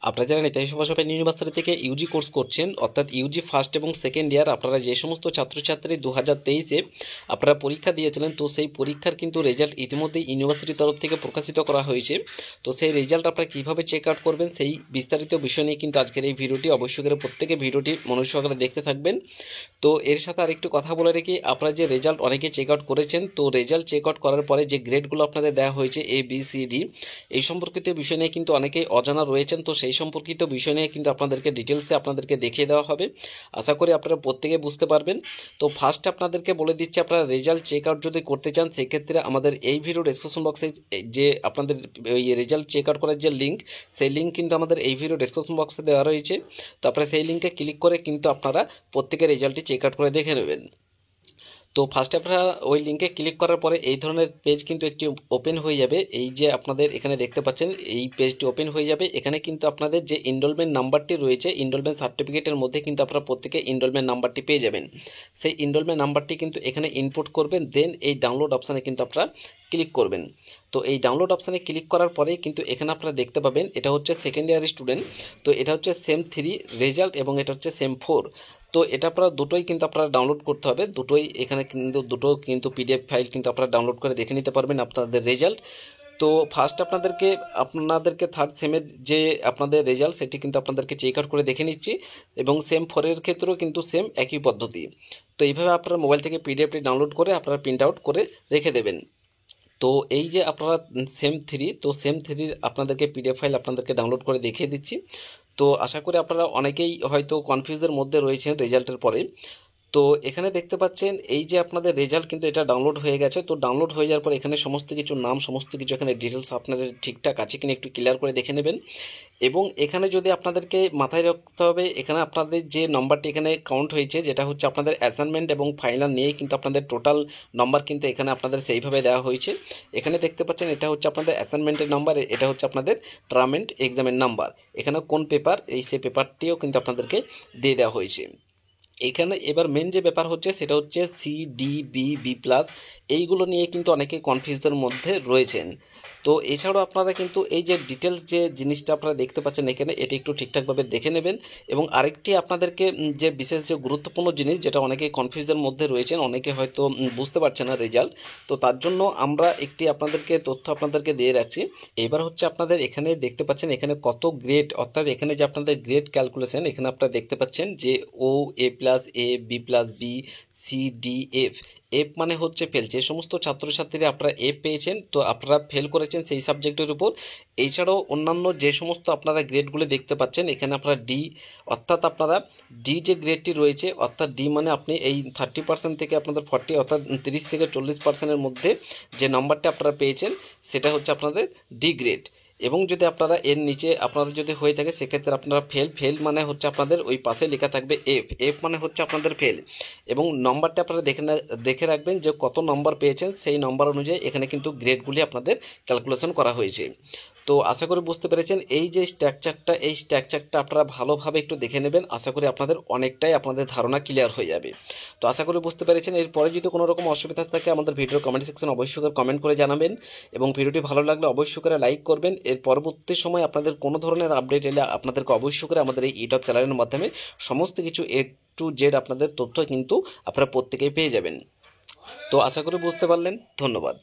আপনারা যারা Netaji Subhash open university থেকে ইউজি কোর্স করছেন, অর্থাৎ ইউজি ফার্স্ট এবং সেকেন্ড ইয়ার, আপনারা যে সমস্ত ছাত্রছাত্রী 2023-এ আপনারা পরীক্ষা দিয়েছিলেন, তো সেই পরীক্ষার কিন্তু রেজাল্ট ইতিমধ্যেই ইউনিভার্সিটির তরফ থেকে প্রকাশিত করা হয়েছে। তো সেই রেজাল্ট আপনারা কীভাবে চেক আউট করবেন সেই বিস্তারিত বিষয় নিয়ে কিন্তু আজকের এই ভিডিওটি, অবশ্যই করে প্রত্যেকে ভিডিওটি মনোযোগ সহকারে দেখতে থাকবেন। তো এর সাথে আরেকটু কথা বলে রেখে, আপনারা যে রেজাল্ট অনেকে চেক আউট করেছেন, তো রেজাল্ট চেক আউট করার পরে যে গ্রেডগুলো আপনাদের দেওয়া হয়েছে ABCD, এই সম্পর্কিত বিষয় নিয়ে কিন্তু অনেকেই অজানা রয়েছেন। তো সেই সম্পর্কিত বিষয় নিয়ে কিন্তু আপনাদেরকে ডিটেলসে আপনাদেরকে দেখিয়ে দেওয়া হবে। আশা করি আপনারা প্রত্যেকে বুঝতে পারবেন। তো ফার্স্ট আপনাদেরকে বলে দিচ্ছি, আপনারা রেজাল্ট চেক আউট যদি করতে চান, সেক্ষেত্রে আমাদের এই ভিডিও ডেসক্রিপশন বক্সে যে আপনাদের ওই রেজাল্ট চেক আউট করার যে লিঙ্ক, সেই লিঙ্ক কিন্তু আমাদের এই ভিডিও ডেসক্রিপশন বক্সে দেওয়া রয়েছে। তো আপনারা সেই লিঙ্কে ক্লিক করে কিন্তু আপনারা প্রত্যেকের রেজাল্টটি চেক আউট করে দেখে নেবেন। তো ফার্স্টে আপনারা ওই লিঙ্কে ক্লিক করার পরে এই ধরনের পেজ কিন্তু একটি ওপেন হয়ে যাবে। এই যে আপনাদের এখানে দেখতে পাচ্ছেন, এই পেজটি ওপেন হয়ে যাবে। এখানে কিন্তু আপনাদের যে এনরোলমেন্ট নাম্বারটি রয়েছে, এনরোলমেন্ট সার্টিফিকেটের মধ্যে কিন্তু আপনারা প্রত্যেকে এনরোলমেন্ট নাম্বারটি পেয়ে যাবেন। সেই এনরোলমেন্ট নাম্বারটি কিন্তু এখানে ইনপুট করবেন, দেন এই ডাউনলোড অপশানে কিন্তু আপনারা ক্লিক করবেন। তো এই ডাউনলোড অপশানে ক্লিক করার পরে কিন্তু এখানে আপনারা দেখতে পাবেন, এটা হচ্ছে সেকেন্ড ইয়ার স্টুডেন্ট। তো এটা হচ্ছে সেম 3 রেজাল্ট এবং এটা হচ্ছে সেম 4। তো এটা আপনারা দুটোই কিন্তু আপনারা ডাউনলোড করতে হবে, দুটোই এখানে কিন্তু দুটো কিন্তু PDF ফাইল কিন্তু আপনারা ডাউনলোড করে দেখে নিতে পারবেন আপনাদের রেজাল্ট। তো ফার্স্ট আপনাদেরকে থার্ড সেমের যে আপনাদের রেজাল্ট, সেটি কিন্তু আপনাদেরকে চেক আউট করে দেখে নিচ্ছি, এবং সেম 4-এর ক্ষেত্রেও কিন্তু সেম একই পদ্ধতি। তো এইভাবে আপনারা মোবাইল থেকে PDFটি ডাউনলোড করে আপনারা প্রিন্ট আউট করে রেখে দেবেন। তো এই যে আপনারা সেম 3, তো সেম 3-র আপনাদেরকে PDF ফাইল আপনাদেরকে ডাউনলোড করে দেখিয়ে দিচ্ছি। তো আশা করি আপনারা অনেকেই হয়তো কনফিউজের মধ্যে রয়েছেন রেজাল্টের পরে। তো এখানে দেখতে পাচ্ছেন এই যে আপনাদের রেজাল্ট কিন্তু এটা ডাউনলোড হয়ে গেছে। তো ডাউনলোড হয়ে যাওয়ার পর এখানে সমস্ত কিছু নাম, সমস্ত কিছু এখানে ডিটেলস আপনাদের ঠিকঠাক আছে কিনা একটু ক্লিয়ার করে দেখে নেবেন। এবং এখানে যদি আপনাদেরকে মাথায় রাখতে হবে, এখানে আপনাদের যে নম্বরটি এখানে কাউন্ট হয়েছে, যেটা হচ্ছে আপনাদের অ্যাসাইনমেন্ট এবং ফাইনাল নিয়ে কিন্তু আপনাদের টোটাল নম্বর কিন্তু এখানে আপনাদের সেইভাবে দেওয়া হয়েছে। এখানে দেখতে পাচ্ছেন এটা হচ্ছে আপনাদের অ্যাসাইনমেন্টের নাম্বার, এটা হচ্ছে আপনাদের টার্ম এন্ড এক্সামের নাম্বার। এখানে কোন পেপার, সেই পেপারটিও কিন্তু আপনাদেরকে দিয়ে দেওয়া হয়েছে। এখানে এবার মেন যে ব্যাপার হচ্ছে সেটা হচ্ছে C, D, B+, এইগুলো নিয়ে কিন্তু অনেকে কনফিউজের মধ্যে রয়েছেন। তো এছাড়াও আপনারা কিন্তু এই যে ডিটেলস যে জিনিসটা আপনারা দেখতে পাচ্ছেন এখানে, এটি একটু ঠিকঠাকভাবে দেখে নেবেন। এবং আরেকটি আপনাদেরকে যে বিশেষ যে গুরুত্বপূর্ণ জিনিস, যেটা অনেকে কনফিউজের মধ্যে রয়েছেন, অনেকে হয়তো বুঝতে পারছে না রেজাল্ট, তো তার জন্য আমরা একটি আপনাদেরকে তথ্য আপনাদেরকে দিয়ে রাখছি। এবার হচ্ছে আপনাদের এখানে দেখতে পাচ্ছেন এখানে কত গ্রেড, অর্থাৎ এখানে যে আপনাদের গ্রেড ক্যালকুলেশন, এখানে আপনারা দেখতে পাচ্ছেন যে O, A+A, B+B, C, D, F। F মানে হচ্ছে ফেল। যে সমস্ত ছাত্রছাত্রীরা আপনারা এফ পেয়েছেন, তো আপনারা ফেল করেছেন সেই সাবজেক্টের উপর। এছাড়াও অন্যান্য যে সমস্ত আপনারা গ্রেডগুলো দেখতে পাচ্ছেন, এখানে আপনারা ডি, অর্থাৎ আপনারা ডি যে গ্রেডটি রয়েছে, অর্থাৎ ডি মানে আপনি এই 30% থেকে আপনাদের 40, অর্থাৎ 30 থেকে 40%-এর মধ্যে যে নাম্বারটা আপনারা পেয়েছেন, সেটা হচ্ছে আপনাদের ডি গ্রেড। এবং যদি আপনারা এর নিচে আপনারা যদি হয়ে থাকে, সেক্ষেত্রে আপনারা ফেল মানে হচ্ছে আপনাদের ওই পাশে লেখা থাকবে এফ মানে হচ্ছে আপনাদের ফেল। এবং নম্বরটা আপনারা দেখে রাখবেন যে কত নম্বর পেয়েছেন, সেই নম্বর অনুযায়ী এখানে কিন্তু গ্রেডগুলি আপনাদের ক্যালকুলেশন করা হয়েছে। তো আশা করি বুঝতে পেরেছেন এই যে স্ট্রাকচারটা আপনারা ভালোভাবে একটু দেখে নেবেন। আশা করি আপনাদের অনেকটাই আপনাদের ধারণা ক্লিয়ার হয়ে যাবে। তো আশা করি বুঝতে পেরেছেন। এরপরে যদি কোনো রকম অসুবিধা থাকে, আমাদের ভিডিওর কমেন্ট সেকশন অবশ্যই করে কমেন্ট করে জানাবেন, এবং ভিডিওটি ভালো লাগলে অবশ্যই করে লাইক করবেন। এর পরবর্তী সময় আপনাদের কোনো ধরনের আপডেট এলে আপনাদেরকে অবশ্যই করে আমাদের এই ইউটিউব চ্যানেলের মাধ্যমে সমস্ত কিছু A to Z আপনাদের তথ্য কিন্তু আপনারা প্রত্যেকেই পেয়ে যাবেন। তো আশা করি বুঝতে পারলেন। ধন্যবাদ।